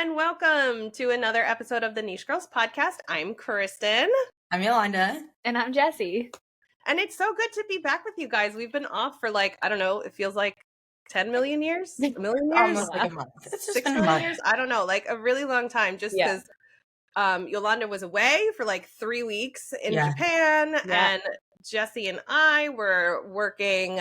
and welcome to another episode of the Niche Girls podcast. I'm Kristen. I'm Yolanda. And I'm Jessie. And it's so good to be back with you guys. We've been off for like, I don't know, it feels like 10 million years? A million years? Almost like a month. It's just 6 been a million month. years? I don't know, like a really long time just because Yolanda was away for like 3 weeks in Japan. And Jessie and I were working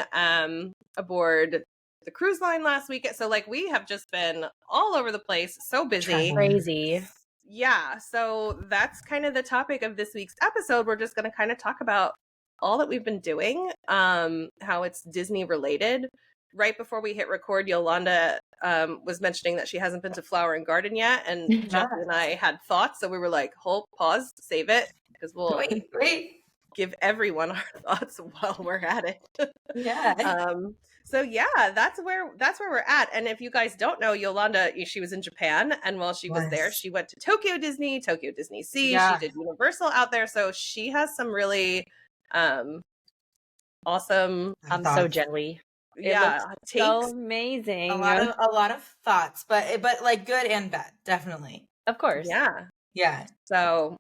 aboard the cruise line last weekend. So like we have just been all over the place, so busy. Crazy. Yeah, so that's kind of the topic of this week's episode. We're just going to kind of talk about all that we've been doing, how it's Disney related. Right before we hit record, Yolanda was mentioning that she hasn't been to Flower and Garden yet, and Jessie and I had thoughts, so we were like, hold, pause, save it, because we'll give everyone our thoughts while we're at it. Yeah. So yeah, that's where we're at. And if you guys don't know, Yolanda, she was in Japan, and while she was there, she went to Tokyo Disney Sea. She did Universal out there, so she has some really awesome. I'm so jelly. Yeah, it so amazing. A lot of thoughts, but like good and bad, definitely. Of course. Yeah. So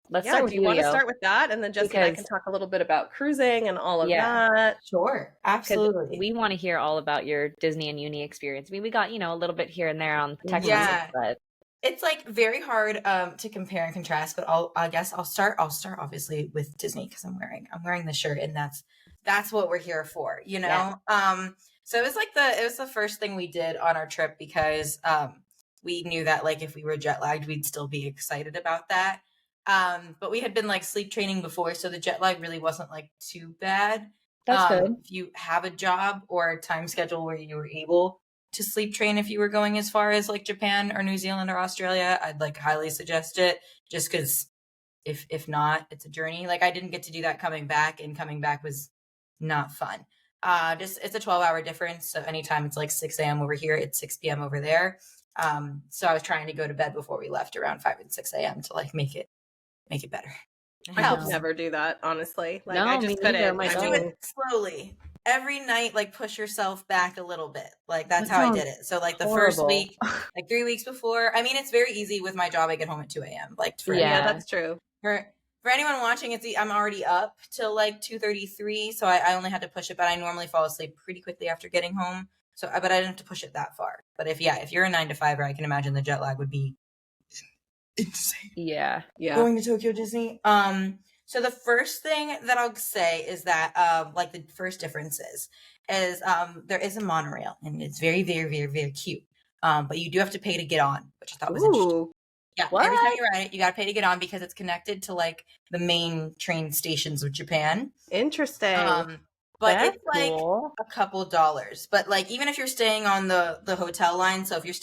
let's start with you want to start with that, and then Jessie and I can talk a little bit about cruising and all of that. Sure, absolutely. We want to hear all about your Disney and uni experience. I mean, we got a little bit here and there on text message, but it's like very hard to compare and contrast. But I'll start obviously with Disney because I'm wearing the shirt, and that's what we're here for, you know. Yeah. So it was the first thing we did on our trip because we knew that like if we were jet lagged, we'd still be excited about that. But we had been like sleep training before, so the jet lag really wasn't like too bad. That's good. If you have a job or a time schedule where you were able to sleep train, if you were going as far as like Japan or New Zealand or Australia, I'd like highly suggest it, just because if not, it's a journey. Like I didn't get to do that coming back, and coming back was not fun. It's a 12-hour difference. So anytime it's like 6 a.m. over here, it's 6 p.m. over there. So I was trying to go to bed before we left around 5 and 6 a.m. to like make it better. I could never do that, honestly. Like, no, I just couldn't. I do it slowly. Every night, like push yourself back a little bit. Like that's how I did it. So like the first week, like 3 weeks before, I mean, it's very easy with my job. I get home at 2 a.m. Like that's true. For anyone watching, I'm already up till like 2:33. So I only had to push it, but I normally fall asleep pretty quickly after getting home. So, but I didn't have to push it that far. But if you're a 9-to-5er, I can imagine the jet lag would be insane. Yeah. Going to Tokyo Disney. So the first thing that I'll say is that like the first difference is there is a monorail, and it's very, very, very, very cute. But you do have to pay to get on, which I thought was interesting. Yeah, what? Every time you ride it, you got to pay to get on because it's connected to like the main train stations of Japan. Interesting. But that's it's like cool. A couple dollars. But like even if you're staying on the hotel line, so if you're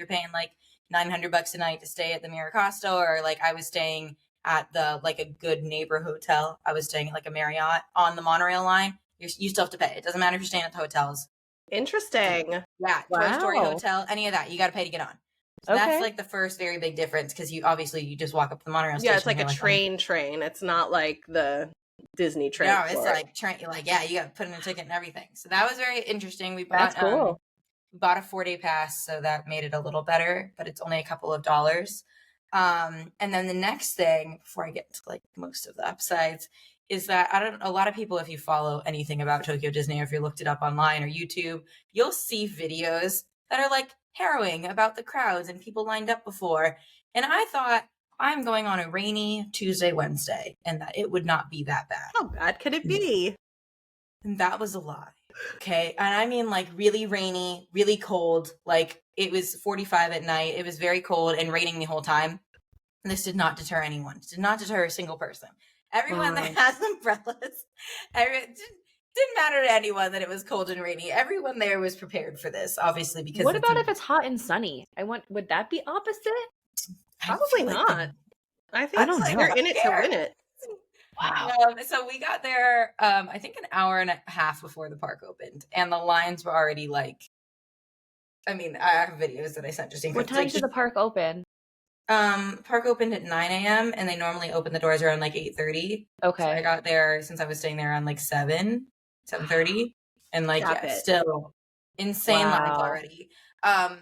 paying like $900 a night to stay at the Miracosta, or like I was staying at the like a good neighbor hotel. I was staying at like a Marriott on the monorail line. You still have to pay. It doesn't matter if you're staying at the hotels. Interesting. Yeah, Toy Story hotel, any of that, you got to pay to get on. So that's like the first very big difference because you just walk up the monorail station. Yeah, it's like a train. It's not like the Disney train. No, it's like train. Like you got to put in a ticket and everything. So that was very interesting. We bought cool. We bought a 4-day pass, so that made it a little better, but it's only a couple of dollars. And then the next thing, before I get to like most of the upsides, is that a lot of people, if you follow anything about Tokyo Disney, or if you looked it up online or YouTube, you'll see videos that are like harrowing about the crowds and people lined up before. And I thought, I'm going on a rainy Tuesday, Wednesday, and that it would not be that bad. How bad could it be? And that was a lie. Okay. And I mean like really rainy, really cold. Like it was 45 at night. It was very cold and raining the whole time. And this did not deter anyone. It did not deter a single person. Everyone that has umbrellas, it didn't matter to anyone that it was cold and rainy. Everyone there was prepared for this, obviously, because what about if it's hot and sunny? Would that be opposite? Probably not. I think they're in it to win it. Wow. So we got there, I think an hour and a half before the park opened, and the lines were already like, I mean, I have videos that I sent just in case. What time did the park open? Park opened at 9 a.m. and they normally open the doors around like 8:30. Okay. So I got there, since I was staying there, around like 7:30, and like still insane lines already.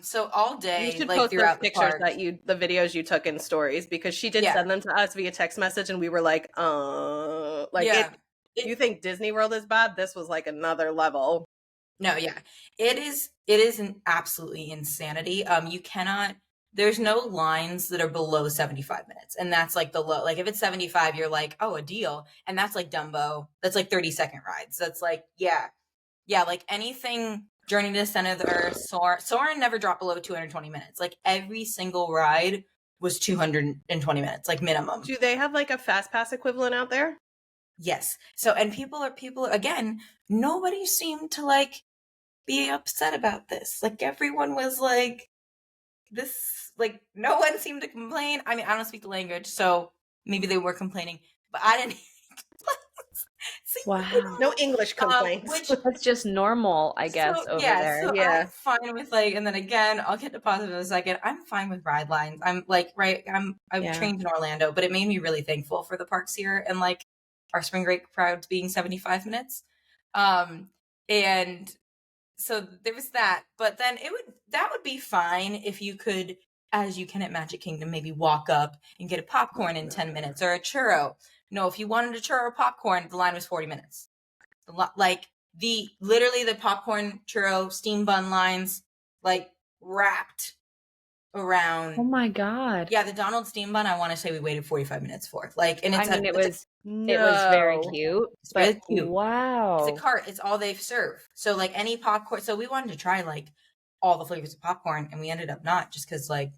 So all day, you should like post those throughout the pictures park, the videos you took in stories, because she did send them to us via text message, and we were like, you think Disney World is bad? This was like another level. No, yeah, it is an absolutely insanity. You cannot. There's no lines that are below 75 minutes, and that's like the low. Like if it's 75, you're like, oh, a deal, and that's like Dumbo. That's like 30-second rides. That's like like anything. Journey to the Center of the Earth, Soarin' never dropped below 220 minutes. Like every single ride was 220 minutes, like minimum. Do they have like a fast pass equivalent out there? Yes. So, and people again, nobody seemed to like be upset about this. Like everyone was like, this, like no one seemed to complain. I mean, I don't speak the language, so maybe they were complaining, but I didn't. Wow. No English complaints. Which that's just normal, I guess, over there. So I'm fine with like, and then again, I'll get to positive in a second. I'm fine with ride lines. I'm like, I've trained in Orlando, but it made me really thankful for the parks here and like our spring break crowds being 75 minutes. And so there was that, but then that would be fine if you could, as you can at Magic Kingdom, maybe walk up and get a popcorn in 10 minutes or a churro. No, if you wanted a churro or popcorn, the line was 40 minutes. Like literally the popcorn, churro, steam bun lines, like wrapped around. Oh my God. Yeah, the Donald steam bun, I want to say we waited 45 minutes for. Like, and it was very cute. It's really cute. Wow. It's a cart. It's all they serve. So like any popcorn. So we wanted to try like all the flavors of popcorn, and we ended up not, just because like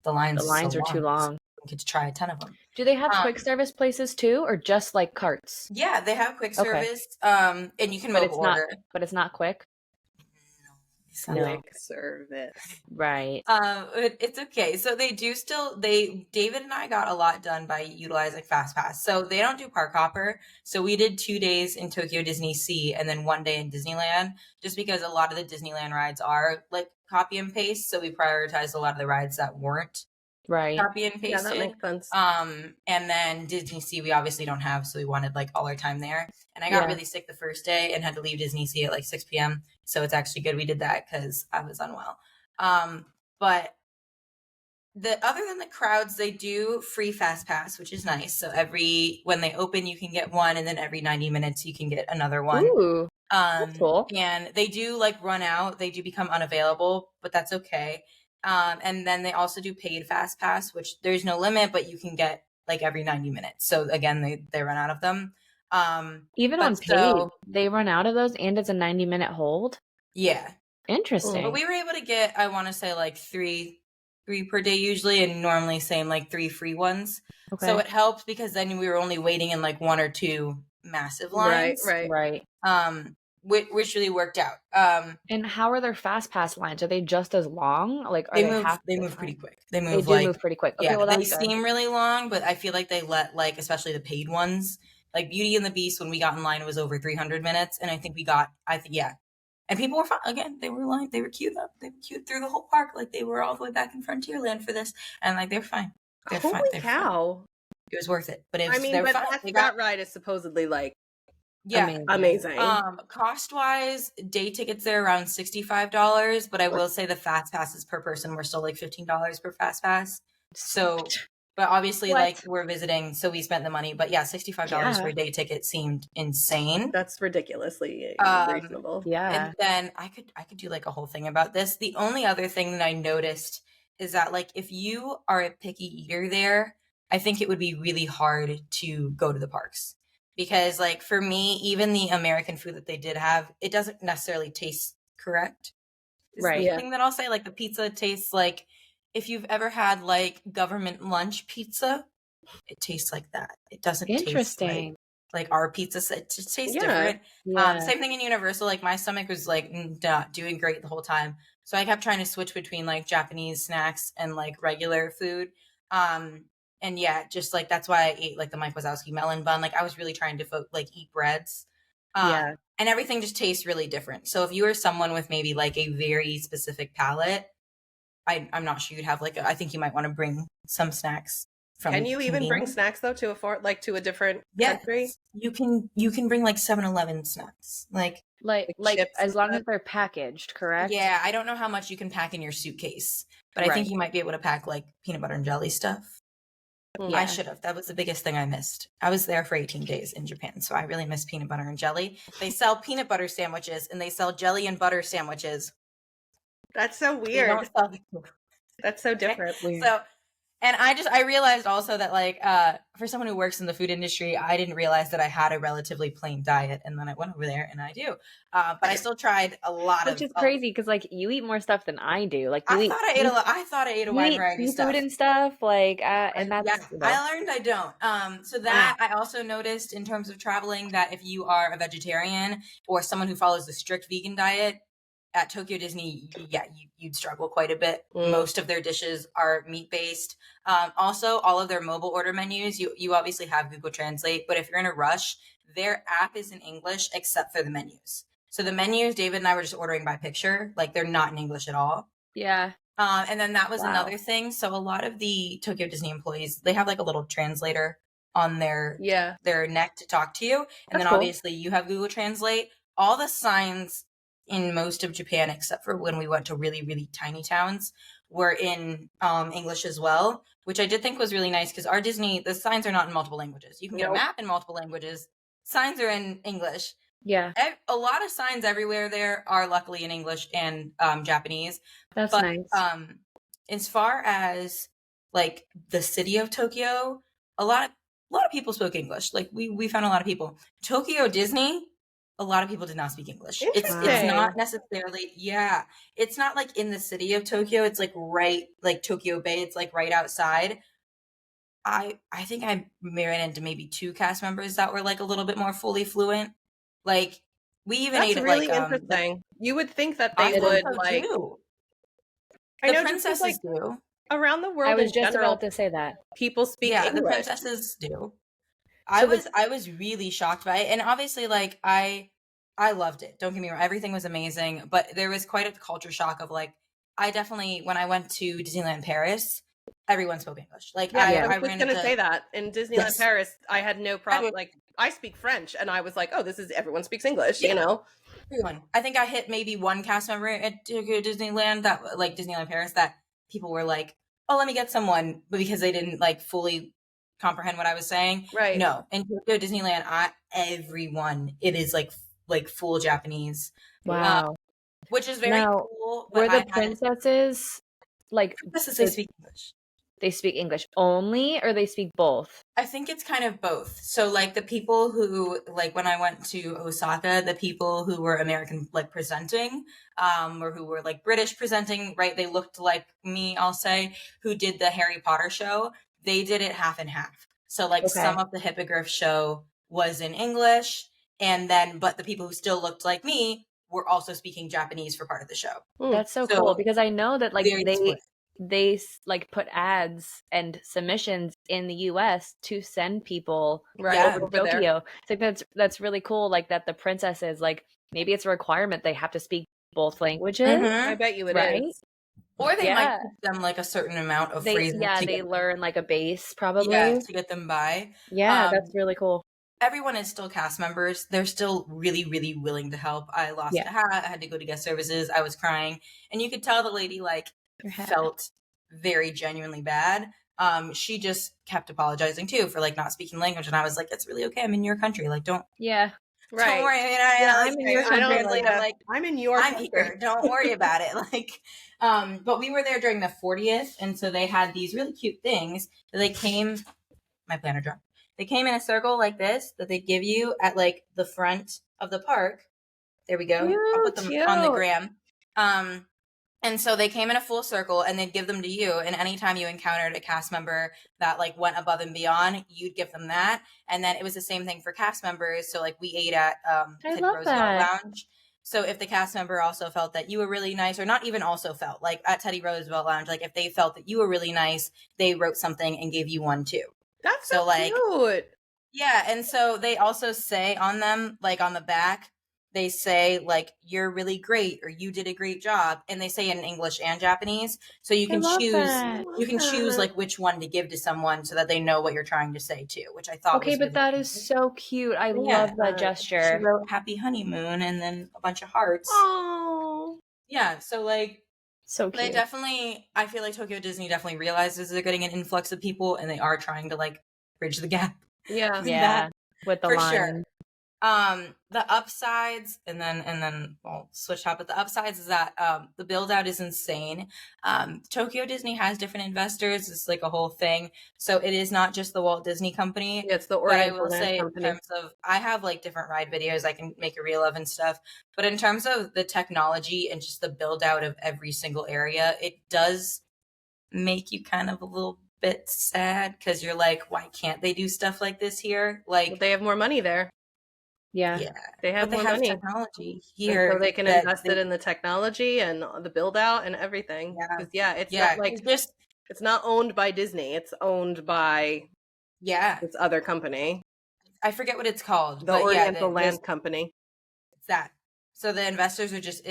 the lines are too long. We get to try a ton of them. Do they have quick service places too, or just like carts? Yeah, they have quick service. And you can mobile order. But it's not quick. Quick service, right? It's okay. So they do still. David and I got a lot done by utilizing Fast Pass. So they don't do Park Hopper. So we did 2 days in Tokyo Disney Sea and then 1 day in Disneyland, just because a lot of the Disneyland rides are like copy and paste. So we prioritized a lot of the rides that weren't copy and pasted. Yeah, that makes sense. And then Disney Sea we obviously don't have, so we wanted like all our time there. And I got really sick the first day and had to leave Disney Sea at like 6 p.m. So it's actually good we did that because I was unwell. But other than the crowds, they do free Fast Pass, which is nice. So when they open, you can get one, and then every 90 minutes you can get another one. Ooh, that's cool. And they do like run out. They do become unavailable, but that's okay. And then they also do paid Fast Pass, which there's no limit, but you can get like every 90 minutes. So again, they run out of them. Even on paid, they run out of those, and it's a 90-minute hold. Yeah. Interesting. But we were able to get, I want to say like three per day usually, and normally same like 3 free ones. Okay. So it helped because then we were only waiting in like 1 or 2 massive lines. Right. Which really worked out. And how are their Fast Pass lines? Are they just as long? Like they move pretty quick. They move pretty quick. Okay, yeah, they seem really long, but I feel like they let like, especially the paid ones, like Beauty and the Beast, when we got in line, it was over 300 minutes, and I think we got and people were fine. Again, they were cute though. They were cute through the whole park. Like they were all the way back in Frontierland for this, and like they're fine. Holy cow! Fine. It was worth it. But that ride is supposedly like. Yeah, amazing. Cost wise, day tickets there around $65, but I will say the Fast Passes per person were still like $15 per Fast Pass. So, but obviously, like we're visiting, so we spent the money. But yeah, $65 for a day ticket seemed insane. That's ridiculously reasonable. Yeah, and then I could do like a whole thing about this. The only other thing that I noticed is that like if you are a picky eater there, I think it would be really hard to go to the parks. Because like for me, even the American food that they did have, it doesn't necessarily taste correct. The thing that I'll say, like the pizza tastes like, if you've ever had like government lunch pizza, it tastes like that. It doesn't taste like our pizza. It just tastes different. Same thing in Universal. Like my stomach was like not doing great the whole time. So I kept trying to switch between like Japanese snacks and like regular food. And yeah, just like that's why I ate like the Mike Wazowski melon bun. Like I was really trying to eat breads. And everything just tastes really different. So if you are someone with maybe like a very specific palate, I'm not sure you'd have like I think you might want to bring some snacks from Can you even bring convenience. snacks though to a different country? You can bring like 7-Eleven snacks. Like chips as long stuff? as they're packaged, correct? Yeah, I don't know how much you can pack in your suitcase, but I think you might be able to pack like peanut butter and jelly stuff. Yeah. I should have. That was the biggest thing I missed. I was there for 18 days in Japan, so I really miss peanut butter and jelly. They sell peanut butter sandwiches and they sell jelly and butter sandwiches. That's so weird. That's so different. Okay? So, and I realized also that like for someone who works in the food industry, I didn't realize that I had a relatively plain diet, and then I went over there and I do. But I still tried a lot Which is crazy because like you eat more stuff than I do. Like I thought I ate a wide variety of stuff. Food and stuff like and that's I learned I don't. So that I also noticed in terms of traveling that if you are a vegetarian or someone who follows the strict vegan diet at Tokyo Disney, you'd struggle quite a bit. Most of their dishes are meat based. Also, all of their mobile order menus, you obviously have Google Translate, but if you're in a rush, their app is in English except for the menus. So the menus, David and I were just ordering by picture, like they're not in English at all. Yeah. And then that was another thing. So a lot of the Tokyo Disney employees, they have like a little translator on their neck to talk to you. And then obviously you have Google Translate. All the signs in most of Japan, except for when we went to really, really tiny towns, were in English as well, which I did think was really nice because our Disney, the signs are not in multiple languages. You can get a map in multiple languages. Signs are in English. Yeah. A lot of signs everywhere there are luckily in English and Japanese. That's nice. As far as like the city of Tokyo, a lot of people spoke English. Like we found a lot of people. Tokyo Disney, a lot of people did not speak English. It's not necessarily, it's not like in the city of Tokyo. It's like right, like Tokyo Bay. It's like right outside. I think I ran into maybe 2 cast members that were like a little bit more fully fluent. Like we even ate really like interesting. You would think that they would like. The princesses do. Around the world, I was just about to say that people speak English. The princesses do. I was really shocked by it, and obviously, like I loved it. Don't get me wrong, everything was amazing, but there was quite a culture shock of like I definitely when I went to Disneyland Paris, everyone spoke English. Like I was going to say that in Disneyland Paris, I had no problem. Like I speak French, and I was like, "Oh, everyone speaks English," you know. Everyone. I think I hit maybe one cast member at Disneyland that like Disneyland Paris that people were like, "Oh, let me get someone," but because they didn't like fully comprehend what I was saying. Right. No, in Tokyo Disneyland, everyone it is like full Japanese. Wow. Which is very cool. Were the princesses like princesses they speak English? They speak English only or they speak both? I think it's kind of both. So like the people who like when I went to Osaka, the people who were American like presenting, or who were like British presenting, right? They looked like me, I'll say, who did the Harry Potter show. They did it half and half. So like some of the hippogriff show was in English but the people who still looked like me were also speaking Japanese for part of the show. That's so cool because I know that like they like put ads and submissions in the US to send people over to Tokyo. So that's really cool. Like that the princesses, like maybe it's a requirement they have to speak both languages. I bet you it is. Or they might teach them like a certain amount of phrases. Yeah, they learn like a base probably. Yeah, to get them by. Yeah, that's really cool. Everyone is still cast members. They're still really, really willing to help. I lost a hat. I had to go to guest services. I was crying. And you could tell the lady like felt very genuinely bad. She just kept apologizing too for like not speaking language. And I was like, it's really okay. I'm in your country. Like, don't. Yeah. Right. Don't worry. I mean, I'm in your country. I'm in your country. Here. Don't worry about it. Like, but we were there during the 40th. And so they had these really cute things that they came, my planner dropped. They came in a circle like this that they give you at like the front of the park. There we go. I'll put them on the gram. And so they came in a full circle and they'd give them to you. And anytime you encountered a cast member that like went above and beyond, you'd give them that. And then it was the same thing for cast members. So like we ate at Teddy Roosevelt Lounge. So if the cast member also felt that you were really nice, or not even also felt like at Teddy Roosevelt Lounge, like if they felt that you were really nice, they wrote something and gave you one too. That's so like cute. Yeah, and so they also say on them, like on the back, they say like, you're really great, or you did a great job, and they say it in English and Japanese, so you can choose like which one to give to someone so that they know what you're trying to say too, which I thought was but really that is so cute. I love that gesture. She wrote happy honeymoon and then a bunch of hearts. Oh yeah, so like, so cute. They definitely, I feel like Tokyo Disney definitely realizes they're getting an influx of people, and they are trying to like bridge the gap. Yeah, with the for line. sure. The upsides, and then we'll switch top. But the upsides is that the build out is insane. Tokyo Disney has different investors. It's like a whole thing. So it is not just the Walt Disney Company. Yeah, it's the But I Oriental will Land say, Company. in terms of, I have like different ride videos I can make a reel of and stuff. But in terms of the technology and just the build out of every single area, it does make you kind of a little bit sad, because you're like, why can't they do stuff like this here? Like, well, they have more money there. Yeah, they have more money. Technology here, and so they can invest it in the technology and the build out and everything. Because it's not like it's not owned by Disney. It's owned by this other company. I forget what it's called. The Oriental Land Company. It's that. So the investors are just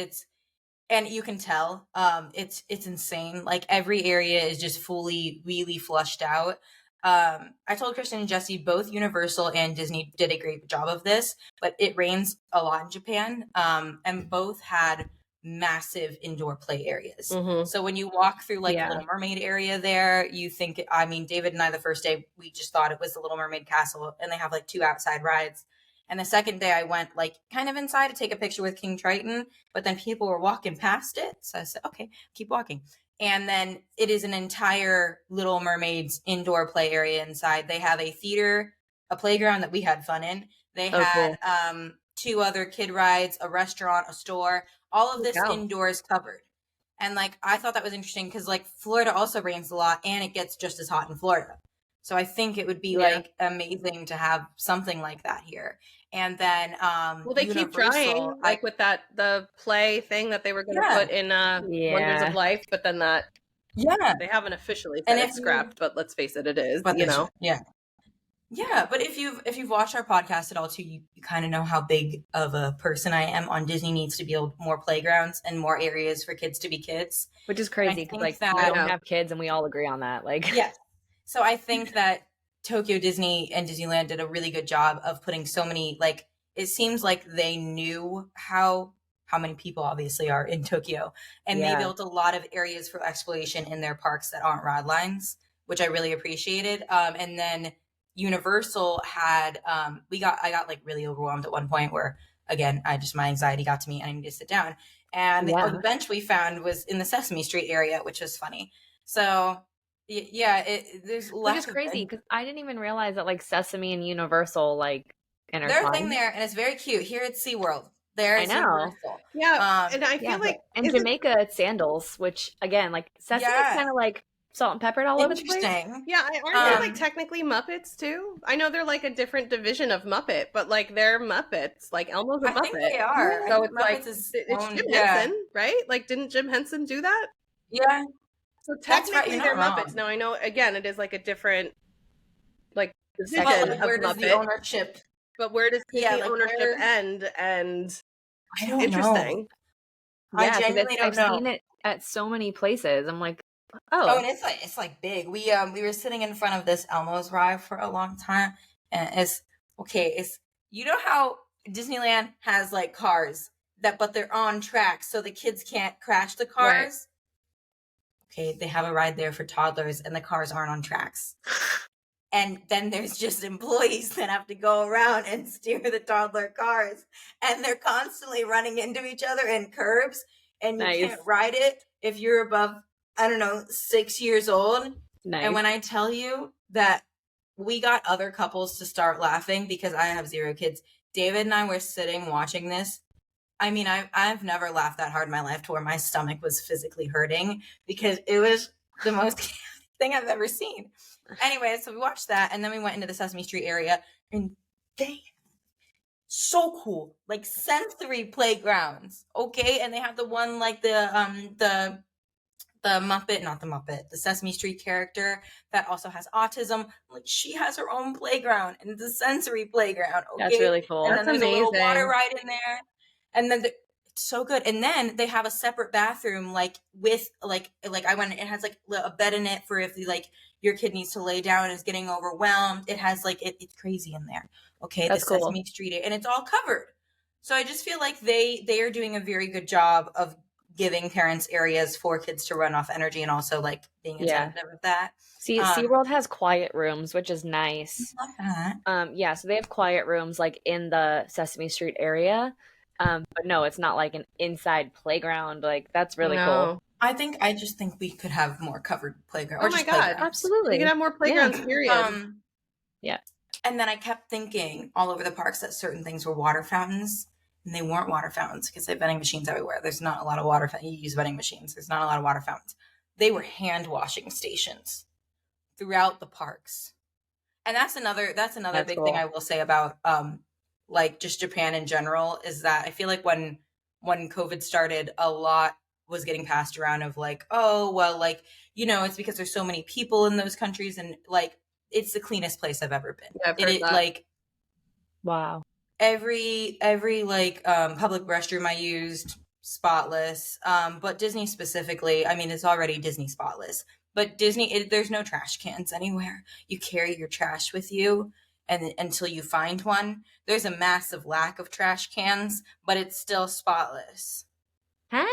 and you can tell it's insane. Like, every area is just fully, really flushed out. I told Kristen and Jessie both Universal and Disney did a great job of this, but it rains a lot in Japan, and both had massive indoor play areas. Mm-hmm. So when you walk through like the Little Mermaid area there, you think, I mean, David and I, the first day, we just thought it was the Little Mermaid castle, and they have like 2 outside rides. And the second day I went like kind of inside to take a picture with King Triton, but then people were walking past it. So I said, okay, keep walking. And then it is an entire Little Mermaid's indoor play area inside. They have a theater, a playground that we had fun in. They had 2 other kid rides, a restaurant, a store, all of this indoors covered. And like, I thought that was interesting because like Florida also rains a lot, and it gets just as hot in Florida. So I think it would be like amazing to have something like that here. And then well, they keep trying, like with the play thing that they were going to put in Wonders of Life, but then they haven't officially said it's scrapped, but let's face it, it is. But but if you've watched our podcast at all too, you kind of know how big of a person I am on Disney needs to build more playgrounds and more areas for kids to be kids, which is crazy because like we don't have kids and we all agree on that. Like so I think that Tokyo Disney and Disneyland did a really good job of putting so many, like, it seems like they knew how many people obviously are in Tokyo, and they built a lot of areas for exploration in their parks that aren't ride lines, which I really appreciated. And then Universal had I got like really overwhelmed at one point where, again, my anxiety got to me and I needed to sit down, and the bench we found was in the Sesame Street area, which was funny. So there's which is crazy because I didn't even realize that like Sesame and Universal like intertwined. There's a thing there, and it's very cute. Here at SeaWorld, there's Universal. And I feel like in Jamaica it's sandals, which again, like Sesame is kind of like salt and peppered all over the place. Yeah, aren't they like technically Muppets too? I know they're like a different division of Muppet, but like they're Muppets. Like Elmo's a Muppet. I think they are. So it's like it's Jim Henson, right? Like, didn't Jim Henson do that? Yeah. So technically they're Muppets. Now I know, again, it is like a different like division of where does Muppet. The ownership? But where does the ownership end? And I don't interesting. Know. I genuinely don't know. I've seen it at so many places. I'm like, and it's like big. We were sitting in front of this Elmo's ride for a long time, and it's you know how Disneyland has like cars but they're on tracks so the kids can't crash the cars. Right. Okay, they have a ride there for toddlers, and the cars aren't on tracks. And then there's just employees that have to go around and steer the toddler cars, and they're constantly running into each other in curbs, and you can't ride it if you're above, 6 years old. Nice. And when I tell you that we got other couples to start laughing because I have 0 kids, David and I were sitting watching this. I mean, I've never laughed that hard in my life to where my stomach was physically hurting because it was the most thing I've ever seen. Anyway, so we watched that, and then we went into the Sesame Street area, and so cool, like sensory playgrounds, okay? And they have the one like the Muppet, not the Muppet, the Sesame Street character that also has autism. Like, she has her own playground, and it's a sensory playground, okay? That's really cool. And then That's there's amazing. a little water ride in there. And then it's so good. And then they have a separate bathroom, like with like I went, it has like a bed in it for if like your kid needs to lay down and is getting overwhelmed. It has like, it's crazy in there. Okay. That's cool. Sesame Street, and it's all covered. So I just feel like they are doing a very good job of giving parents areas for kids to run off energy, and also like being attentive of that. See, SeaWorld has quiet rooms, which is nice. I love that. Yeah, so they have quiet rooms like in the Sesame Street area. But no, it's not like an inside playground. Like that's really cool. I just think we could have more covered playgrounds. Oh my God, absolutely. We could have more playgrounds, period. Yeah. And then I kept thinking all over the parks that certain things were water fountains, and they weren't water fountains because they have vending machines everywhere. There's not a lot of water fountains. You use vending machines. There's not a lot of water fountains. They were hand washing stations throughout the parks. And that's another big thing I will say about like just Japan in general, is that I feel like when COVID started, a lot was getting passed around of like, oh, well, like, you know, it's because there's so many people in those countries, and like, it's the cleanest place I've ever been. Yeah, I've heard that. Like, wow. Every like public restroom I used, spotless. But Disney specifically, I mean, it's already Disney spotless. But Disney, there's no trash cans anywhere. You carry your trash with you, and until you find one. There's a massive lack of trash cans, but it's still spotless. Huh?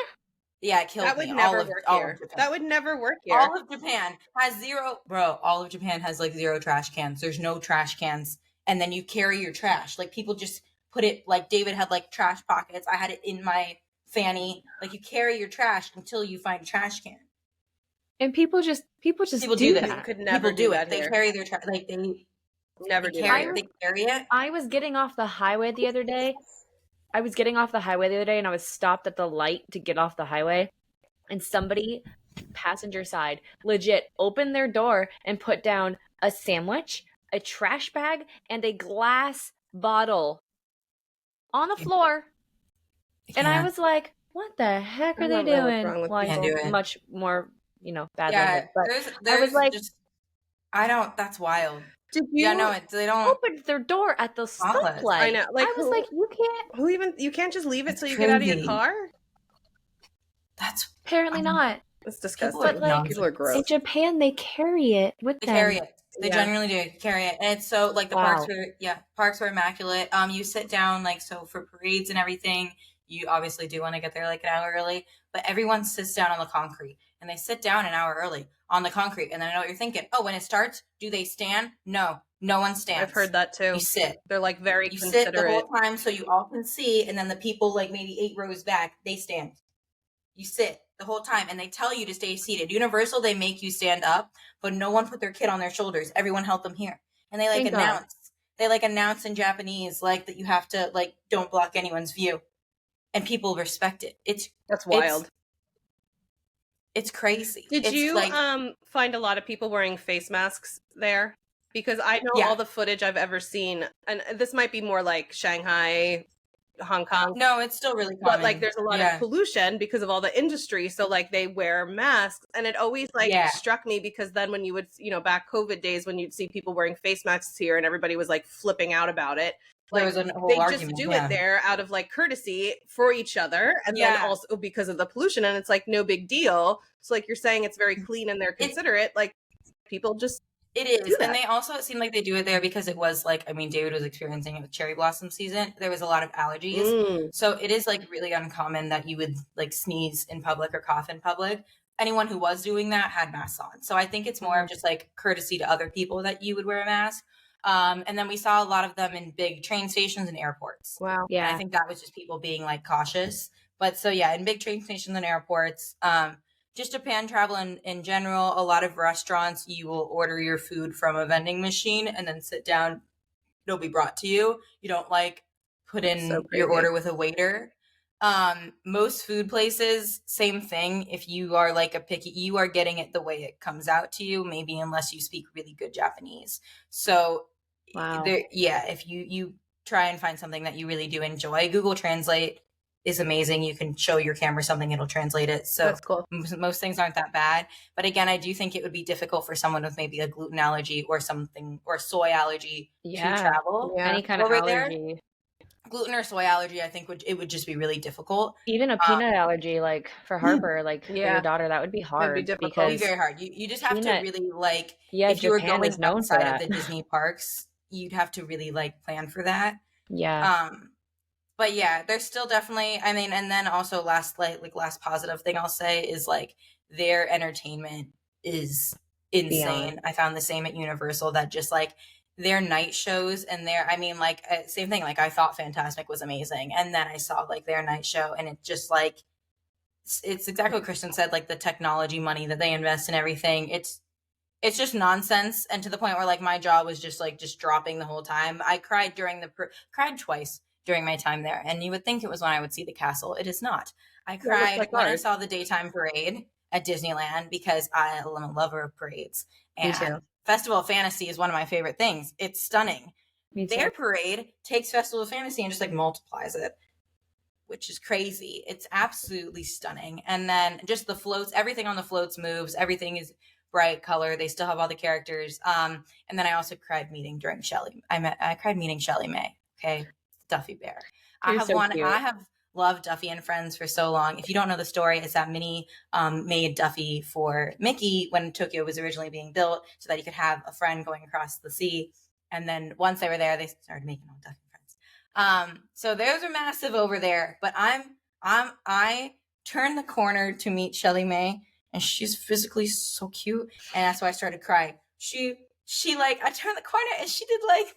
Yeah, it killed me. That would never work here. That would never work here. All of Japan has zero, bro. All of Japan has like zero trash cans. There's no trash cans, and then you carry your trash. Like people just put it. Like David had like trash pockets. I had it in my fanny. Like you carry your trash until you find a trash can. And people just do that. You could never do it. They carry their trash. Like they never do carry, that. they carry it. I was getting off the highway the other day. And I was stopped at the light to get off the highway. And somebody, passenger side, legit opened their door and put down a sandwich, a trash bag, and a glass bottle on the floor. And I was like, what the heck are they doing? Well, much more, bad. Yeah, but there's I was like, that's wild. Did you they don't open their door at the stoplight. I know. Like, I was like, you can't just leave it till you get out of your car? That's apparently not. It's disgusting. But like, people are gross. In Japan, they carry it with them. They carry it. They genuinely do carry it. And it's so like the parks were immaculate. You sit down, like, so for parades and everything, you obviously do want to get there like an hour early, but everyone sits down on the concrete, and they sit down an hour early on the concrete. And then I know what you're thinking. Oh, when it starts, do they stand? No one stands. I've heard that too. You sit. They're like very you considerate. Sit the whole time so you all can see, and then the people like maybe 8 rows back, they stand. You sit the whole time, and they tell you to stay seated. Universal, they make you stand up, but no one put their kid on their shoulders. Everyone held them here, and they announce. They announce in Japanese like that you have to like don't block anyone's view, and people respect it. That's wild. It's crazy. Did you find a lot of people wearing face masks there? Because I know all the footage I've ever seen, and this might be more like Shanghai, Hong Kong. No, it's still really common. But like there's a lot of pollution because of all the industry. So like they wear masks, and it always struck me because then when you would, back COVID days when you'd see people wearing face masks here and everybody was like flipping out about it. Like they just do it there out of like courtesy for each other. And then also because of the pollution, and it's like no big deal. So like you're saying it's very clean and they're considerate. Like people just It is. And they also, it seemed like they do it there because it was like, I mean, David was experiencing it with cherry blossom season. There was a lot of allergies. So it is like really uncommon that you would like sneeze in public or cough in public. Anyone who was doing that had masks on. So I think it's more of just like courtesy to other people that you would wear a mask. And then we saw a lot of them in big train stations and airports. Wow. Yeah. And I think that was just people being like cautious. But so yeah, in big train stations and airports, just Japan travel in general, a lot of restaurants, you will order your food from a vending machine and then sit down. It'll be brought to you. You don't like put in your order with a waiter. Most food places, same thing. If you are like a picky, you are getting it the way it comes out to you, maybe unless you speak really good Japanese. So if you try and find something that you really do enjoy, Google Translate is amazing. You can show your camera something, it'll translate it. So that's cool. Most things aren't that bad. But again, I do think it would be difficult for someone with maybe a gluten allergy or something, or soy allergy to travel. Yeah. Any kind of allergy. gluten or soy allergy, I think it would just be really difficult. Even a peanut allergy, like for Harper, like for your daughter, that would be hard. It'd be difficult. Because it'd be very hard. You just have to really like, if you were Japan going is known outside for that. of the Disney parks, you'd have to really like plan for that. Yeah. But yeah, there's still definitely, I mean, and then also last positive thing I'll say is like their entertainment is insane. Beyond. I found the same at Universal, that just like their night shows and their, I mean, like same thing. Like I thought Fantastic was amazing. And then I saw like their night show, and it just like, it's exactly what Kristen said, like the technology money that they invest in everything. It's just nonsense. And to the point where like my jaw was just dropping the whole time. I cried cried twice during my time there. And you would think it was when I would see the castle. It is not. I cried when I saw the daytime parade at Disneyland, because I am a lover of parades. And Festival of Fantasy is one of my favorite things. It's stunning. Their parade takes Festival of Fantasy and just like multiplies it, which is crazy. It's absolutely stunning. And then just the floats, everything on the floats moves. Everything is bright color. They still have all the characters. And then I also cried meeting during Shelly. I cried meeting Shelly May. Okay. Duffy Bear. I have loved Duffy and Friends for so long. If you don't know the story, it's that Minnie made Duffy for Mickey when Tokyo was originally being built, so that he could have a friend going across the sea. And then once they were there, they started making all Duffy Friends. So those are massive over there. But I turned the corner to meet Shelly May, and she's physically so cute, and that's why I started crying. She like, I turned the corner and she did like,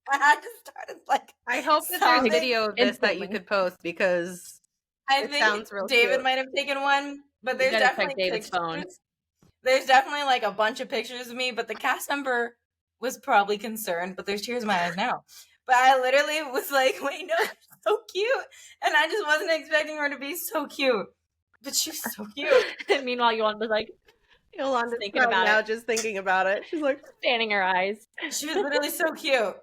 I just started like. I hope that there's a video of this that you could post, because I think David might have taken one, but there's definitely David's phone. There's definitely like a bunch of pictures of me, but the cast member was probably concerned. But there's tears in my eyes now. But I literally was like, "Wait, no, so cute," and I just wasn't expecting her to be so cute. But she was so cute. And meanwhile, Yolanda's thinking about it. Just thinking about it. She's like fanning her eyes. She was literally so cute.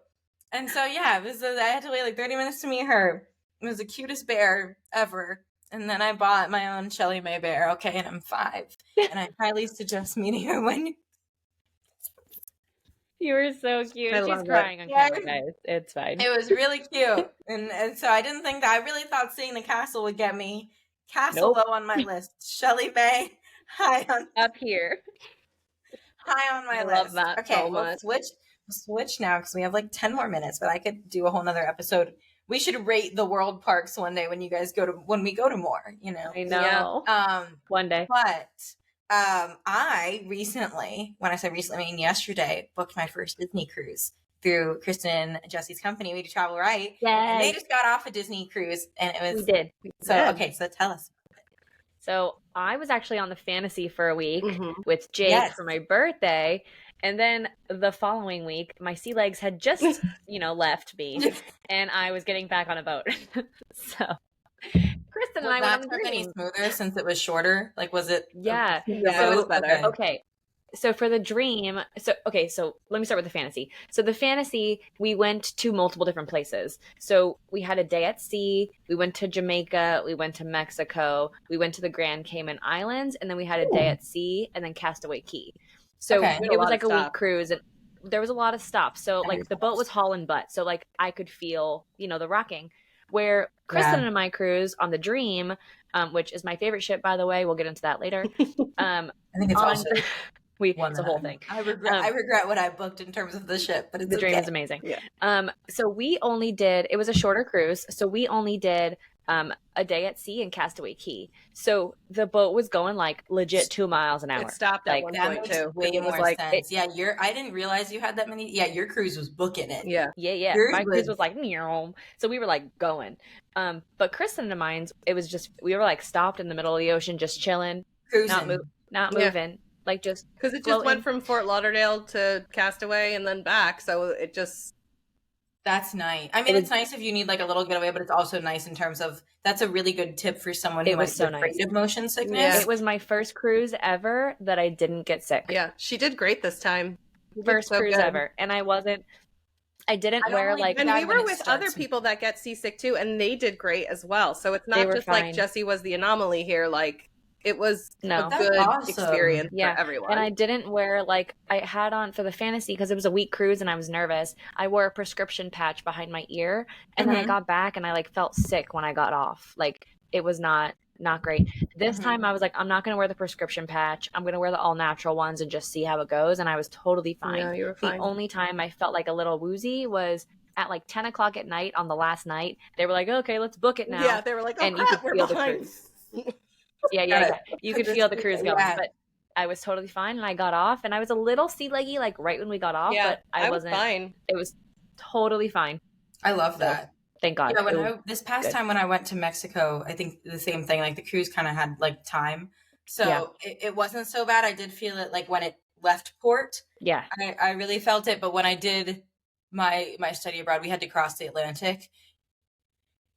And so, yeah, I had to wait like 30 minutes to meet her. It was the cutest bear ever. And then I bought my own Shelly May bear. Okay, and I'm 5. And I highly suggest meeting her when you were so cute. She's crying on camera, guys. It's fine. It was really cute. And so I didn't think that. I really thought seeing the castle would get me. Castle low on my list. Shelly May, high on. Up here. High on my list. I love that. Okay, so much. We'll switch now, because we have like 10 more minutes, but I could do a whole nother episode. We should rate the world parks one day when we go to more, you know. I know. One day. But I recently, when I say recently, I mean yesterday, booked my first Disney cruise through Kristen and Jessie's company. We do Travel Right. Yay. And they just got off a Disney cruise, and it was. We did. Okay, so tell us. So I was actually on the Fantasy for a week with Jake for my birthday. And then the following week, my sea legs had just, left me, and I was getting back on a boat. So Kristen and I went on the Dream. Any smoother since it was shorter? Like, was it? Yeah. It was better. Okay. So for the Dream, so let me start with the Fantasy. So the Fantasy, we went to multiple different places. So we had a day at sea, we went to Jamaica, we went to Mexico, we went to the Grand Cayman Islands, and then we had a day at sea, and then Castaway Key. So it was like a week cruise, and there was a lot of stops. So like the boat was hauling butt. So like I could feel, the rocking. Where Kristen and my cruise on the Dream, which is my favorite ship, by the way, we'll get into that later. I think it's awesome. It's a whole thing. I regret what I booked in terms of the ship, but the Dream is amazing. Yeah. So we only did, it was a shorter cruise. So we only did a day at sea in Castaway Key. So the boat was going like legit 2 miles an hour. It stopped at one point too. Way more sense. I didn't realize you had that many. Yeah, your cruise was booking it. Yeah. My cruise was like, meow. So we were like going. But Kristen and mine's, it was just, we were like stopped in the middle of the ocean, just chilling, cruising, not moving. Like just because it just went from Fort Lauderdale to Castaway and then back. So it just. That's nice. I mean, it's nice if you need like a little getaway, but it's also nice in terms of, that's a really good tip for someone who might be afraid of motion sickness. Yeah. It was my first cruise ever that I didn't get sick. Yeah, she did great this time. First cruise ever. And I didn't wear like. And we were with other people that get seasick too, and they did great as well. So it's not just like Jessie was the anomaly here. Like it was a good experience for everyone. And I didn't wear, like, I had on for the fantasy, because it was a week cruise and I was nervous, I wore a prescription patch behind my ear, and then I got back and I like felt sick when I got off. Like, it was not great. This time I was like, I'm not going to wear the prescription patch. I'm going to wear the all natural ones and just see how it goes. And I was totally fine. No, you were fine. The only time I felt like a little woozy was at like 10 o'clock at night on the last night. They were like, okay, let's book it now. Yeah, they were like, oh, and crap, you could feel the cruise. Yeah. You could feel the cruise going. But I was totally fine, and I got off, and I was a little sea leggy like right when we got off, but I wasn't. Fine. It was totally fine. I love that. Thank God. Yeah, this past time when I went to Mexico, I think the same thing, like the cruise kind of had like time. So it wasn't so bad. I did feel it like when it left port. Yeah. I really felt it. But when I did my study abroad, we had to cross the Atlantic.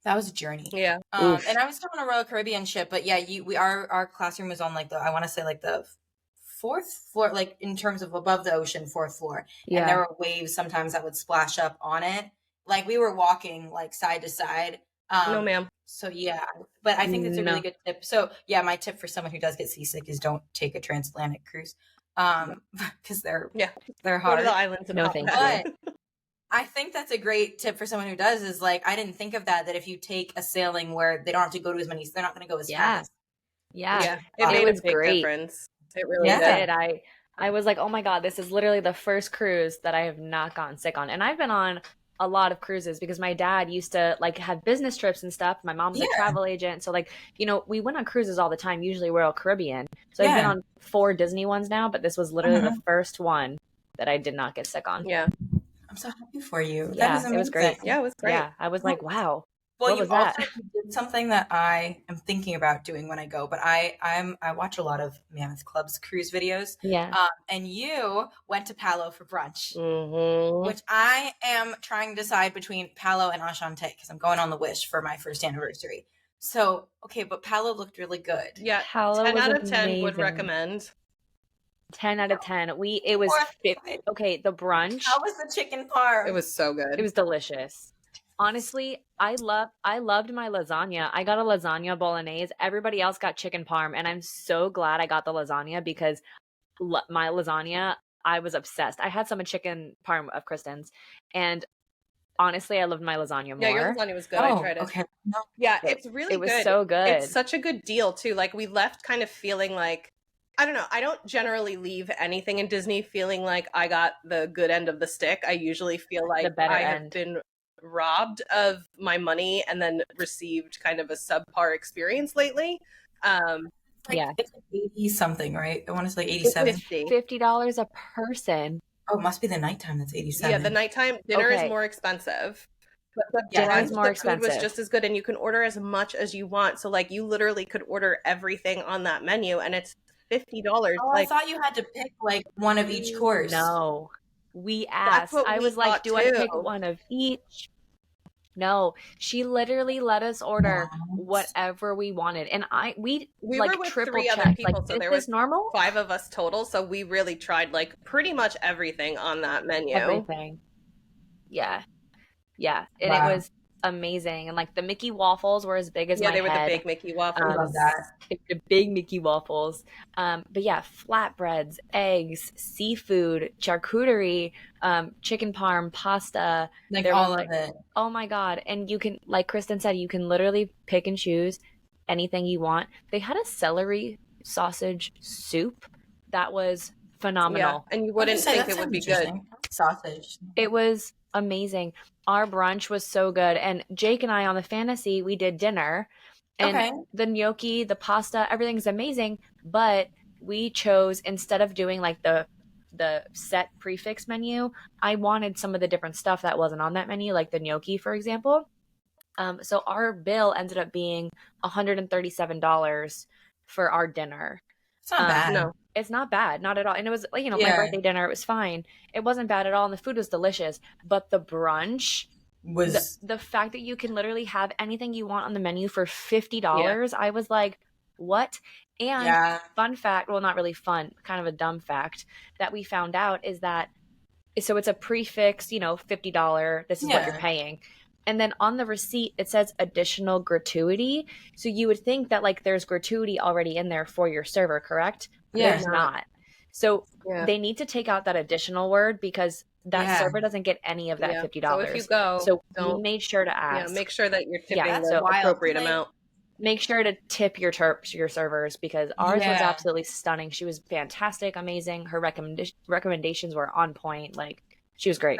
That was a journey. Yeah. And I was still on a Royal Caribbean ship, but yeah, our classroom was on like I want to say like the 4th floor, like in terms of above the ocean, 4th floor. Yeah. And there were waves sometimes that would splash up on it. Like we were walking like side to side. No, ma'am. So yeah, but I think that's a really good tip. So yeah, my tip for someone who does get seasick is don't take a transatlantic cruise, because they're hard. Go to the islands and thank you. I think that's a great tip for someone who does. Is like I didn't think of that if you take a sailing where they don't have to go to as many, they're not going to go as fast. Yeah, it made a big difference. It really did. I was like, oh my God, this is literally the first cruise that I have not gotten sick on, and I've been on a lot of cruises because my dad used to like have business trips and stuff. My mom's a travel agent. So like, we went on cruises all the time, usually Royal Caribbean. So I've been on 4 Disney ones now, but this was literally the first one that I did not get sick on. Yeah. I'm so happy for you. Yeah, it was great. Yeah, it was great. Yeah, I was like, wow. Well, what was that? Did something that I am thinking about doing when I go, but I watch a lot of Mammoth Club's cruise videos. Yeah. And you went to Palo for brunch, Mm-hmm. which I am trying to decide between Palo and Ashante because I'm going on the Wish for my 1st anniversary. So, okay, but Palo looked really good. Yeah, Palo 10 was out of 10 amazing. would recommend. 10 out of 10. It was okay, the brunch. How was the chicken parm? It was so good. It was delicious. Honestly, I loved my lasagna. I got a lasagna bolognese. Everybody else got chicken parm, and I'm so glad I got the lasagna because my lasagna, I was obsessed. I had some chicken parm of Kristen's, and honestly, I loved my lasagna more. Yeah, your lasagna was good. I tried it. Okay. Yeah, it's really good. It was so good. It's such a good deal too. Like we left kind of feeling like, I don't know. I don't generally leave anything in Disney feeling like I got the good end of the stick. I usually feel like I have been robbed of my money and then received kind of a subpar experience lately. It's like 80 something, right? I want to say 87. $50 a person. Oh, it must be the nighttime that's 87. Yeah, the nighttime dinner is more expensive. But the dinner is more expensive. Food was just as good, and you can order as much as you want. So like you literally could order everything on that menu, and it's $50. Oh, I thought you had to pick like one of each course. No, we asked. I was like, do I pick one of each? No, she literally let us order whatever we wanted, and we like were with triple 3 checked. other people, like, so there was normal 5 of us total. So we really tried like pretty much everything on that menu. Everything. Yeah, and it was amazing. And like the Mickey waffles were as big as my head. Yeah, they were the big Mickey waffles. I love that. The big Mickey waffles. But yeah, flatbreads, eggs, seafood, charcuterie, chicken parm, pasta. Like all of it. Oh my God. And you can, like Kristen said, you can literally pick and choose anything you want. They had a celery sausage soup that was phenomenal. Yeah, and you wouldn't think it would be good. Sausage. It was amazing. Our brunch was so good. And Jake and I on the fantasy, we did dinner. And the gnocchi, the pasta, everything's amazing. But we chose, instead of doing like the set prefix menu, I wanted some of the different stuff that wasn't on that menu, like the gnocchi, for example. So our bill ended up being $137 for our dinner. It's not bad. No, it's not bad. Not at all. And it was, my birthday dinner. It was fine. It wasn't bad at all. And the food was delicious. But the brunch was the fact that you can literally have anything you want on the menu for $50. I was like, what? And fun fact, well, not really fun, kind of a dumb fact that we found out is that, so it's a prefix, $50. This is what you're paying. And then on the receipt, it says additional gratuity. So you would think that like there's gratuity already in there for your server, correct? Yeah. There's not. So they need to take out that additional word because that server doesn't get any of that $50. So if you go, so we made sure to ask. Yeah, make sure that you're tipping the wild. appropriate amount. Make sure to tip your servers because ours was absolutely stunning. She was fantastic, amazing. Her recommendations were on point. Like, she was great.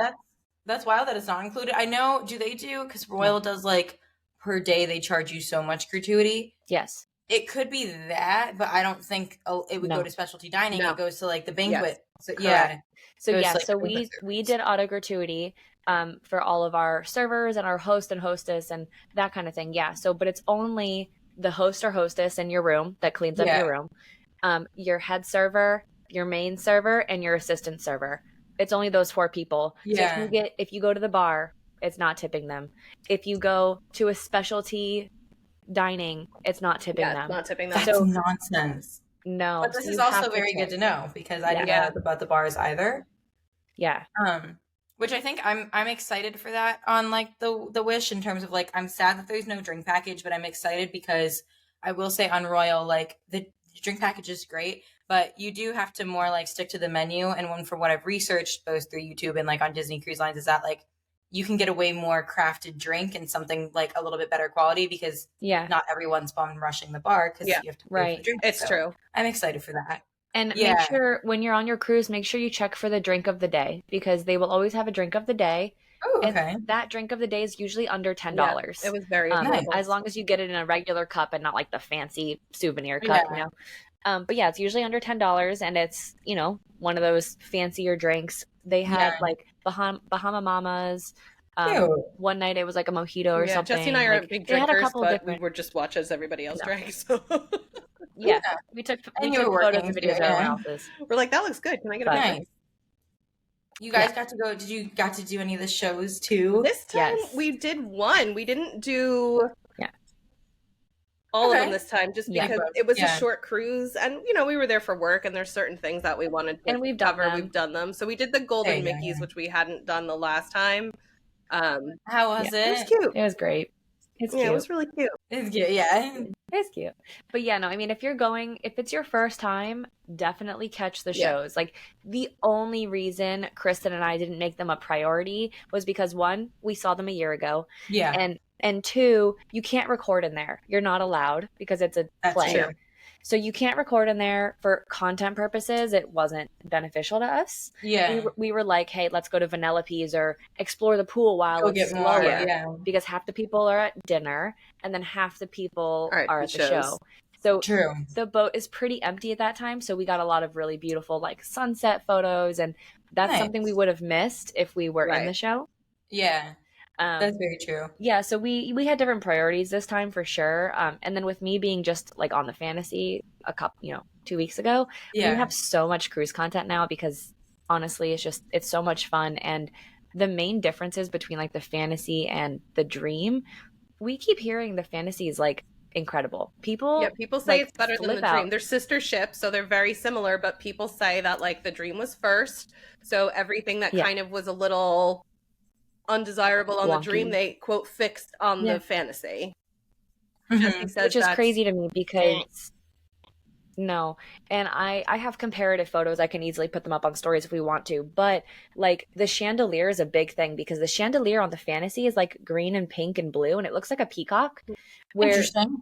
That's wild that it's not included. I know, do they do, because Royal does like per day they charge you so much gratuity. Yes. It could be that, but I don't think it would go to specialty dining. It goes to like the banquet. Yes. So we did auto gratuity for all of our servers and our host and hostess and that kind of thing. Yeah. So, but it's only the host or hostess in your room that cleans up your room, your head server, your main server, and your assistant server. It's only those 4 people. Yeah. So if you go to the bar, it's not tipping them. If you go to a specialty dining, it's not tipping them. It's not tipping them. That's nonsense. No. But this is also very good to know because I didn't know about the bars either. Yeah. Which I think I'm excited for that on like the Wish in terms of like I'm sad that there's no drink package, but I'm excited because I will say on Royal like the drink package is great, but you do have to more like stick to the menu. And one from what I've researched both through YouTube and like on Disney Cruise Lines is that like you can get a way more crafted drink and something like a little bit better quality because not everyone's bum rushing the bar because you have to pay for the drink. It's true. I'm excited for that. And make sure when you're on your cruise, make sure you check for the drink of the day because they will always have a drink of the day. Oh, okay. And that drink of the day is usually under $10. It was very nice. As long as you get it in a regular cup and not like the fancy souvenir cup, you know. But yeah, it's usually under $10 and it's, you know, one of those fancier drinks. They had like Bahama Mamas. One night it was like a mojito or something. Jessie and I are big drinkers, but we were just watch as everybody else drank. So we took photos and videos of everyone else's. We're like, that looks good. Can I get a picture? You guys got to go. Did you got to do any of the shows too? This time we did one. We didn't do all of them this time just because it was a short cruise and you know we were there for work and there's certain things that we wanted to cover. We've done them. So we did the Golden Mickeys, which we hadn't done the last time. How was it? It was cute. It was great. It's cute. It was really cute. It's cute, yeah. It's cute. But yeah, no, I mean, if it's your first time, definitely catch the shows. Like, the only reason Kristen and I didn't make them a priority was because, 1, we saw them a year ago. Yeah. And 2, you can't record in there. You're not allowed because it's a play. True. So you can't record in there for content purposes. It wasn't beneficial to us. Yeah. We were like, hey, let's go to Vanellope's or explore the pool while it's slower. Because half the people are at dinner and then half the people are at the show. So the boat is pretty empty at that time. So we got a lot of really beautiful like sunset photos. And that's something we would have missed if we were in the show. Yeah. That's very true. Yeah, so we had different priorities this time for sure. And then with me being just like on the fantasy 2 weeks ago, we have so much cruise content now because honestly, it's so much fun. And the main differences between like the fantasy and the dream, we keep hearing the fantasy is like incredible. People say it's better than the dream. They're sister ships, so they're very similar, but people say that like the dream was first. So everything that kind of was a little undesirable on the dream they quote fixed on the fantasy. Which is crazy to me because and I have comparative photos. I can easily put them up on stories if we want to, but like the chandelier is a big thing because the chandelier on the fantasy is like green and pink and blue and it looks like a peacock. Interesting.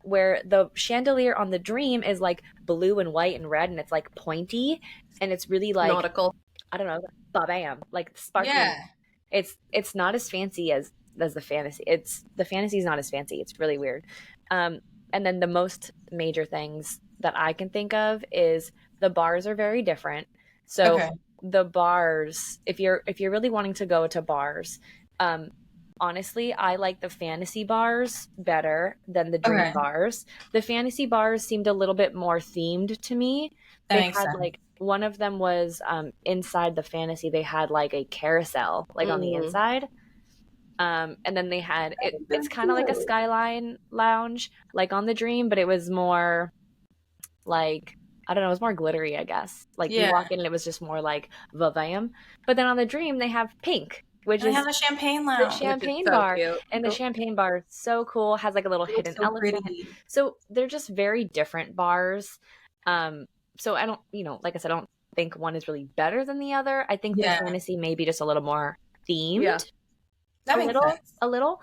Where the chandelier on the dream is like blue and white and red and it's like pointy and it's really like nautical. I don't know, bam, like sparkly. Yeah. It's not as fancy as the fantasy. The fantasy is not as fancy. It's really weird. And then the most major things that I can think of is the bars are very different. So the bars, if you're really wanting to go to bars, honestly, I like the fantasy bars better than the dream bars. The fantasy bars seemed a little bit more themed to me. They had like one of them was inside the fantasy. They had like a carousel like on the inside. And then they had it's kind of like a skyline lounge like on the dream, but it was more like I don't know, it was more glittery, I guess. Like you walk in and it was just more like Vavam. But then on the dream they have pink. which and is they have a champagne lounge. the champagne so bar. cute. And the champagne bar is so cool. Has like a little hidden elephant. Pretty. So they're just very different bars. So I don't, like I said, I don't think one is really better than the other. I think the fantasy may be just a little more themed. Yeah. That makes sense. A little.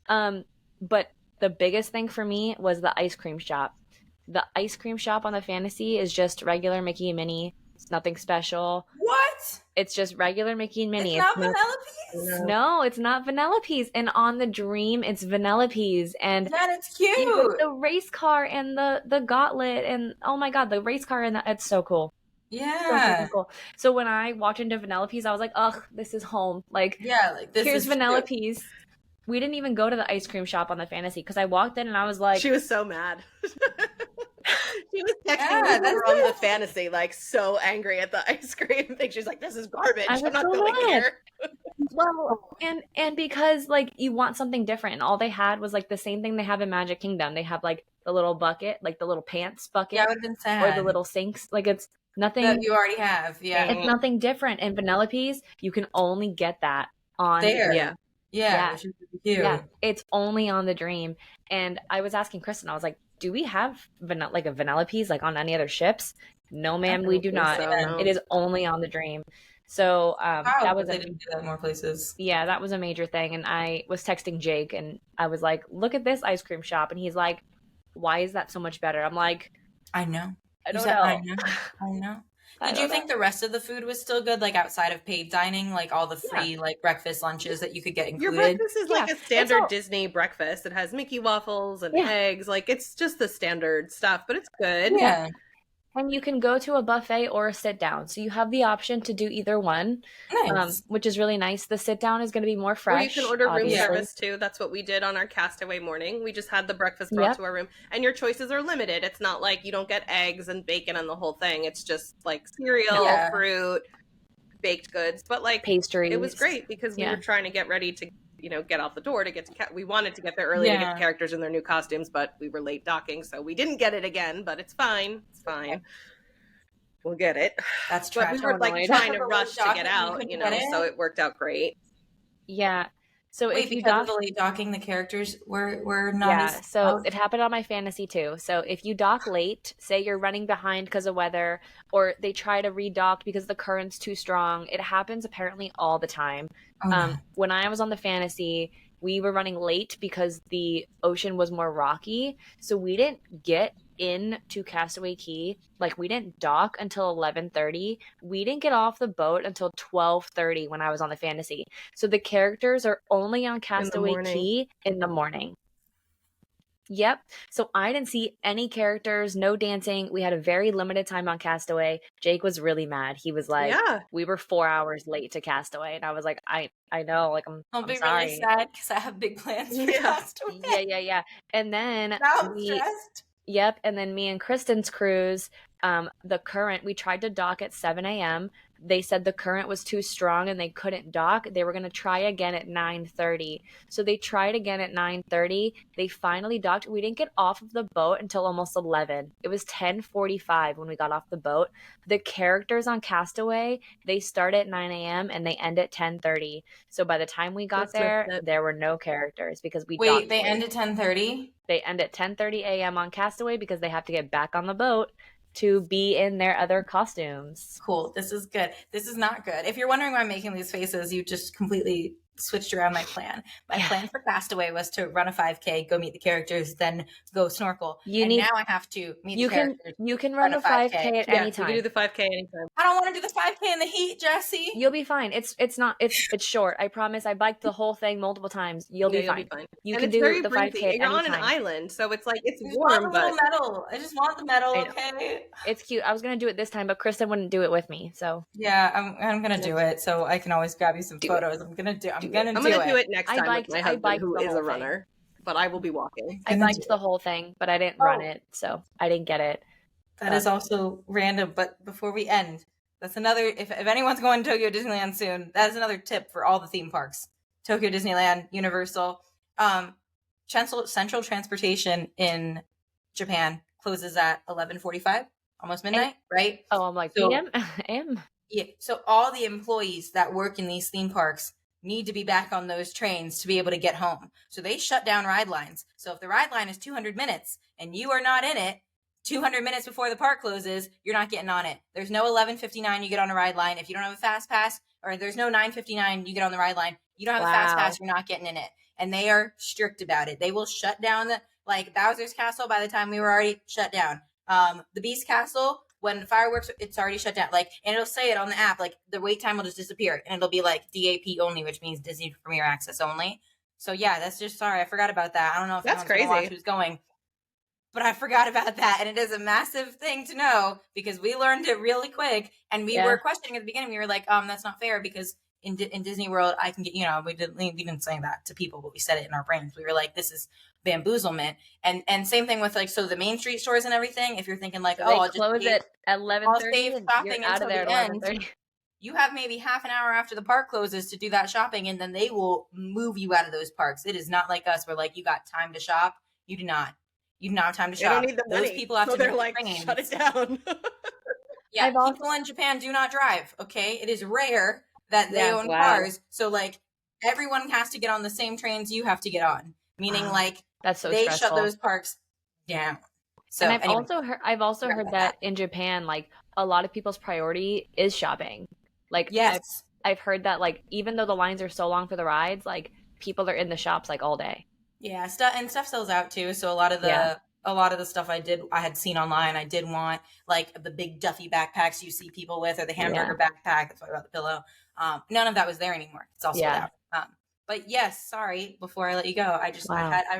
But the biggest thing for me was the ice cream shop. The ice cream shop on the fantasy is just regular Mickey and Minnie. It's nothing special. What? It's just regular Mickey and Minnie. It's not Vanellope's? No, it's not Vanellope's. And on the dream, it's Vanellope's. And that is cute. The race car and the gauntlet. And oh my God, the race car. And it's so cool. Yeah. So cool. So when I walked into Vanellope's, I was like, ugh, this is home. Like, this here's is Vanellope's. We didn't even go to the ice cream shop on the fantasy because I walked in and I was like, she was so mad. She was texting me from the fantasy, like so angry at the ice cream thing. She's like, "This is garbage. I'm not going here." Well, and because like you want something different, and all they had was like the same thing they have in Magic Kingdom. They have like the little bucket, like the little pants bucket, yeah, it would have been sad, or the little sinks. Like it's nothing that you already have. Yeah, it's nothing different. And Vanellope's, you can only get that on there. Yeah, which is really cute. Yeah, it's only on the dream. And I was asking Kristen, I was like, do we have a Vanellope's like on any other ships? No, ma'am, we do not. So, no. It is only on the dream. So that was they didn't do that in more places. Yeah, that was a major thing. And I was texting Jake and I was like, look at this ice cream shop. And he's like, why is that so much better? I'm like, I know. I don't know. I know. Did you think the rest of the food was still good, like outside of paid dining, like all the free like breakfast lunches that you could get included? Your breakfast is like a standard Disney breakfast. It has Mickey waffles and eggs. Like it's just the standard stuff, but it's good. Yeah. And you can go to a buffet or a sit down. So you have the option to do either one, which is really nice. The sit down is going to be more fresh. Or you can order room service too. That's what we did on our Castaway morning. We just had the breakfast brought to our room. And your choices are limited. It's not like you don't get eggs and bacon and the whole thing. It's just like cereal, fruit, baked goods. But like pastries. It was great because we were trying to get ready to get out the door to get to we wanted to get there early to get the characters in their new costumes, but we were late docking, so we didn't get it again, but it's fine. It's fine. We'll get it. That's true. But we were like trying to rush to get out, so it worked out great. Yeah. So if you dock, late docking, the characters were not. Yeah. So it happened on my fantasy too. So if you dock late, say you're running behind because of weather, or they try to redock because the current's too strong, it happens apparently all the time. When I was on the fantasy, we were running late because the ocean was more rocky, so we didn't get into Castaway Cay. Like we didn't dock until 11:30. We didn't get off the boat until 12:30 when I was on the fantasy. So the characters are only on Castaway Cay in the morning. Yep. So I didn't see any characters, no dancing. We had a very limited time on Castaway. Jake was really mad. He was like, we were 4 hours late to Castaway. And I was like, I know, like I'm be sorry. Really sad because I have big plans for Castaway. Yeah. And then now I'm stressed. Yep. And then me and Kristen's cruise, the current, we tried to dock at 7 a.m. They said the current was too strong and they couldn't dock. They were going to try again at 9:30. So they tried again at 9:30. They finally docked. We didn't get off of the boat until almost 11. It was 10:45 when we got off the boat. The characters on Castaway, they start at 9 a.m. and they end at 10:30. So by the time we got there were no characters because we docked. They end at 10:30? They end at 10:30 a.m. on Castaway because they have to get back on the boat to be in their other costumes. Cool. This is good. This is not good. If you're wondering why I'm making these faces, you just completely switched around my plan. My plan for Castaway was to run a 5K, go meet the characters, then go snorkel. Now I have to meet the characters. You can run a 5K at any time. You can do the 5K anytime. I don't want to do the 5K in the heat, Jessie. You'll be fine. It's short. I promise. I biked the whole thing multiple times. You'll be fine. You can do the 5K You're on an island, so it's like it's warm. But medal. I just want the medal. Okay. It's cute. I was gonna do it this time, but Kristen wouldn't do it with me. So yeah, I'm gonna do it. So I can always grab you some photos. I'm gonna do it next time with my husband, who is a runner, but I will be walking. I biked the whole thing, but I didn't run it, so I didn't get it. That is also random. But before we end, that's another. If anyone's going to Tokyo Disneyland soon, that is another tip for all the theme parks: Tokyo Disneyland, Universal. Central transportation in Japan closes at 11:45, almost midnight, right? Oh, I'm like PM. Yeah. So all the employees that work in these theme parks need to be back on those trains to be able to get home. So they shut down ride lines. So if the ride line is 200 minutes and you are not in it 200 minutes before the park closes, you're not getting on it. There's no 11:59 you get on a ride line. If you don't have a fast pass, or there's no 9:59 you get on the ride line, you don't have a fast pass, you're not getting in it. And they are strict about it. They will shut down like Bowser's Castle by the time we were already shut down. The Beast Castle, when fireworks, it's already shut down. Like, and it'll say it on the app, like the wait time will just disappear, and it'll be like DAP only, which means Disney Premier Access only. So yeah, that's just, sorry, I forgot about that. I don't know if that's crazy. Watch who's going, but I forgot about that, and it is a massive thing to know because we learned it really quick, and we were questioning at the beginning. We were like, that's not fair because in Disney World, I can get, we didn't say that to people, but we said it in our brains. We were like, this is bamboozlement. And same thing with like, so the Main Street stores and everything, if you're thinking like, I'll just close it at 11:30, I'll save shopping out of there at 11:30. You have maybe half an hour after the park closes to do that shopping, and then they will move you out of those parks. It is not like us where like you got time to shop. You do not. You do not have time to shop. They don't need the money. Those people have so to they're like, shut it down. Yeah, people in Japan do not drive, okay? It is rare that they own cars. So like everyone has to get on the same trains you have to get on. Meaning like that's so they stressful. shut those parks down. So and I've also heard that in Japan, like a lot of people's priority is shopping. Like yes. I've heard that like even though the lines are so long for the rides, like people are in the shops like all day. Yeah, stuff sells out too. So a lot of the stuff I had seen online, I did want like the big Duffy backpacks you see people with, or the hamburger backpack. That's why I brought the pillow. None of that was there anymore. It's all sold out. But yes, sorry, before I let you go, I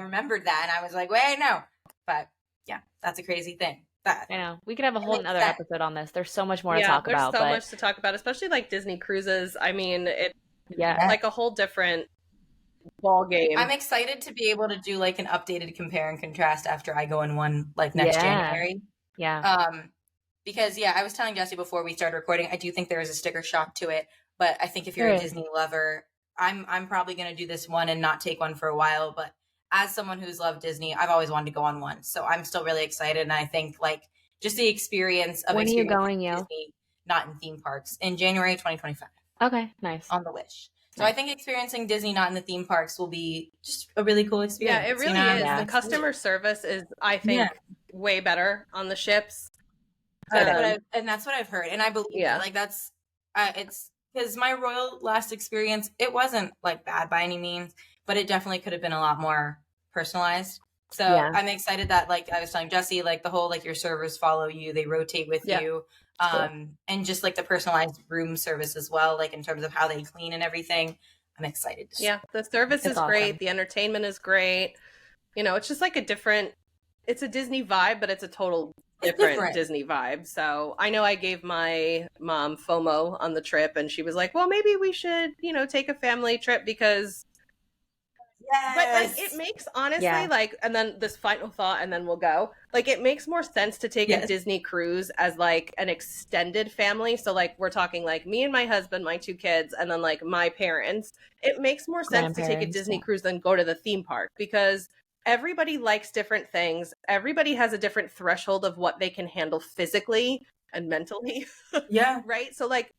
remembered that and I was like, wait, no. But yeah, that's a crazy thing. I know. We could have a whole another episode on this. There's so much more to talk about. There's so much to talk about, especially like Disney cruises. I mean, like a whole different ball game. I'm excited to be able to do like an updated compare and contrast after I go in one like next January. Yeah. Because I was telling Jessie before we started recording, I do think there is a sticker shock to it. But I think if you're a Disney lover, I'm probably going to do this one and not take one for a while. But as someone who's loved Disney, I've always wanted to go on one. So I'm still really excited. And I think like just the experience of when are you going, Disney, not in theme parks, in January 2025. Okay, nice. On the Wish. So I think experiencing Disney not in the theme parks will be just a really cool experience. Yeah, it really is. Yeah. The customer service is, I think, way better on the ships. That's what I've heard. And I believe it. Like that's, it's because my Royal last experience, it wasn't like bad by any means, but it definitely could have been a lot more personalized. So I'm excited that like I was telling Jessie, like the whole, like your servers follow you, they rotate with you. And just like the personalized room service as well, like in terms of how they clean and everything. I'm excited. The service is great. The entertainment is great. It's just like it's a Disney vibe, but it's a total different Disney vibe. So I know I gave my mom FOMO on the trip and she was like, well, maybe we should, take a family trip because but like it makes honestly like, and then this final thought and then we'll go, like it makes more sense to take a Disney cruise as like an extended family. So like we're talking like me and my husband, my 2 kids, and then like my parents. It makes more sense to take a Disney cruise than go to the theme park because everybody likes different things. Everybody has a different threshold of what they can handle physically and mentally. Right. So like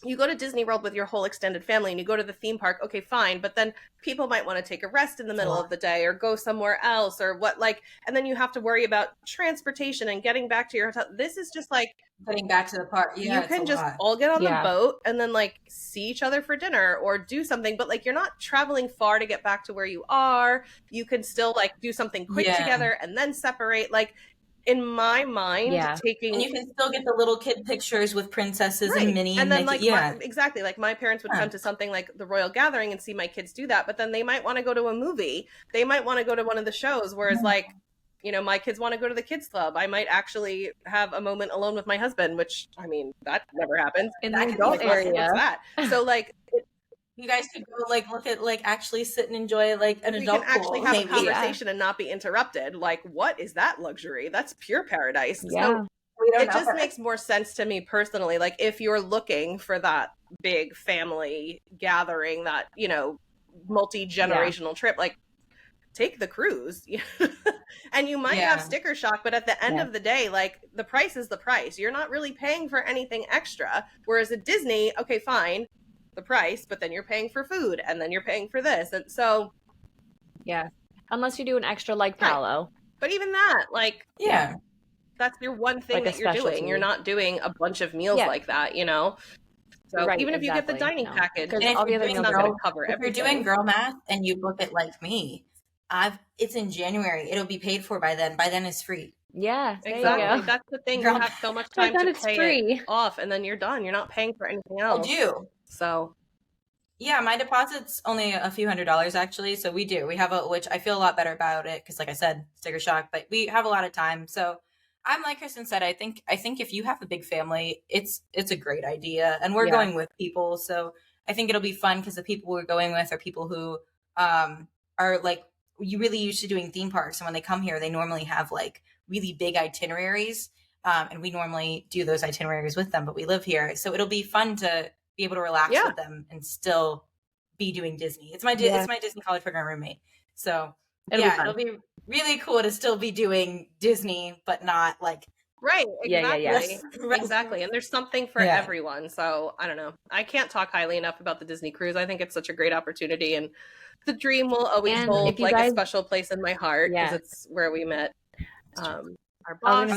you go to Disney World with your whole extended family and you go to the theme park, okay, fine. But then people might want to take a rest in the middle of the day or go somewhere else or what, like, and then you have to worry about transportation and getting back to your hotel. This is just like getting back to the park. You can just all get on the boat and then like see each other for dinner or do something. But like, you're not traveling far to get back to where you are. You can still like do something quick together and then separate. Like, in my mind, taking... And you can still get the little kid pictures with princesses and Minnie. And then exactly, like my parents would come to something like the Royal Gathering and see my kids do that, but then they might want to go to a movie. They might want to go to one of the shows, whereas like, my kids want to go to the kids club. I might actually have a moment alone with my husband, which, I mean, that never happens. In the adult area. What's that? So like... You guys could go like look at like actually sit and enjoy like an adult pool. We can actually have a conversation and not be interrupted. Like, what is that luxury? That's pure paradise. So it just makes more sense to me personally. Like if you're looking for that big family gathering, that, multi-generational trip, like take the cruise. And you might have sticker shock, but at the end of the day, like the price is the price. You're not really paying for anything extra. Whereas at Disney, okay, fine. the price, but then you're paying for food and then you're paying for this. And so yeah, unless you do an extra like Palo. Right. But even that, like, yeah, that's your one thing like that you're doing. You're not doing a bunch of meals like that, you know? So right, even if you get the dining package, and all the other it's not going to cover everything. If you're doing girl math and you book it like me, it's in January. It'll be paid for by then. By then it's free. Yeah, exactly. That's the thing. You have so much time to pay it off, and then you're done. You're not paying for anything else. I do. So, yeah, my deposit's only a few $100s actually. So we have which I feel a lot better about it because, like I said, sticker shock. But we have a lot of time. So I'm like Kristen said. I think if you have a big family, it's a great idea, and we're going with people. So I think it'll be fun because the people we're going with are people who are like you really used to doing theme parks, and when they come here, they normally have like really big itineraries, and we normally do those itineraries with them, but we live here, so it'll be fun to be able to relax with them and still be doing Disney. It's my Disney college program roommate, so it'll be really cool to still be doing Disney, but not like right, exactly, exactly. And there's something for everyone. So I don't know. I can't talk highly enough about the Disney cruise. I think it's such a great opportunity, and the dream will always hold like a special place in my heart because it's where we met our boss.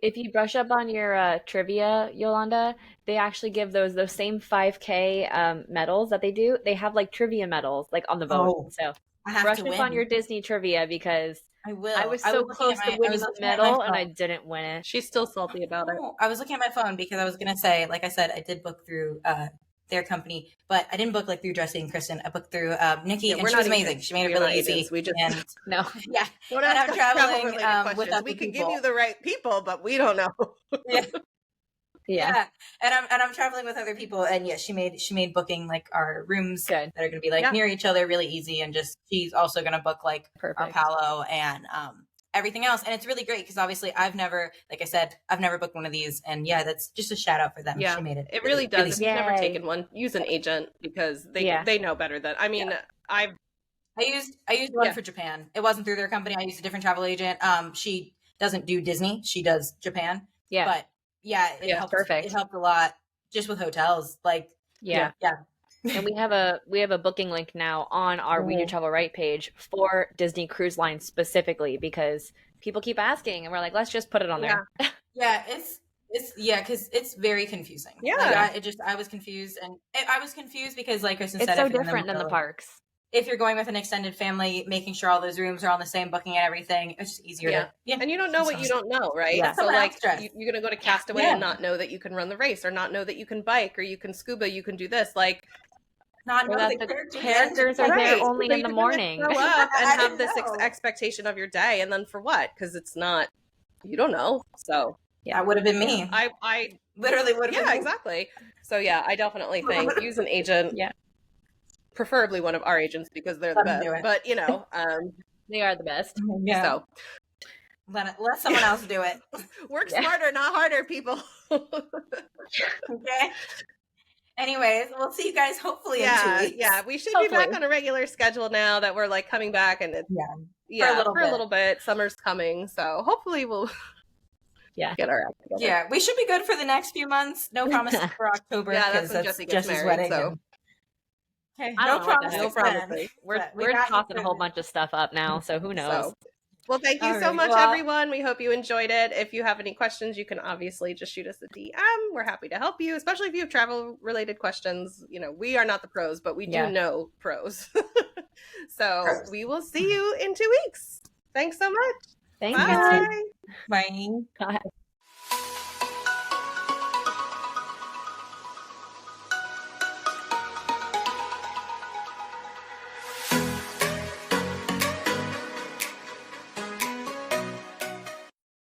If you brush up on your trivia, Yolanda, they actually give those same 5K medals that they do. They have like trivia medals like on the boat. So brush up on your Disney trivia because I will. I was so close to winning the medal and I didn't win it. She's still salty about it. I was looking at my phone because I was going to say, like I said, I did book through their company, but I didn't book like through Jessie and Kristen. I booked through Nikki, and she was amazing. She made it really easy. We just and no, and I'm traveling with other we can people. give you the right people, but we don't know. Yeah. And I'm traveling with other people, and she made booking like our rooms that are going to be like near each other, really easy, and just she's also going to book like our Palo and everything else, and it's really great because obviously I've never booked one of these, and that's just a shout out for them. She made it. It really does. If you've never taken one, use an agent because they know better than. I mean, I used one for Japan. It wasn't through their company. I used a different travel agent. She doesn't do Disney. She does Japan. Yeah, but it helped. Perfect. It helped a lot just with hotels. Like And we have a booking link now on our We Do Travel Right page for Disney Cruise Line specifically because people keep asking and we're like, let's just put it on there. It's because it's very confusing. I was confused, and I was confused because like Kristen said, it's so different than the parks. If you're going with an extended family, making sure all those rooms are on the same booking and everything, it's just easier to and you don't know what you don't know, right? So like you're gonna go to Castaway and not know that you can run the race, or not know that you can bike, or you can scuba, you can do this, like not know the characters are there only in the morning. Grow up and have this expectation of your day, and then for what? Because it's not, you don't know. So that would have been me. I literally would have been me. Exactly. So I definitely think use an agent. Preferably one of our agents because they're the best. But they are the best. So let someone else do it. Work smarter, not harder, people. Okay. Anyways, we'll see you guys hopefully in 2 weeks. Yeah, we should be back on a regular schedule now that we're like coming back, and it's for a little bit. Summer's coming, so hopefully we'll get our act together. Yeah, we should be good for the next few months. No promises for October. That's when Jessie gets married. Wedding, so. Okay, no promises. We're tossing a whole bunch of stuff up now, so who knows? Well, thank you so much, everyone. We hope you enjoyed it. If you have any questions, you can obviously just shoot us a DM. We're happy to help you, especially if you have travel-related questions. You know, we are not the pros, but we do know pros. So we will see you in 2 weeks. Thanks so much. Thanks. Bye. Bye.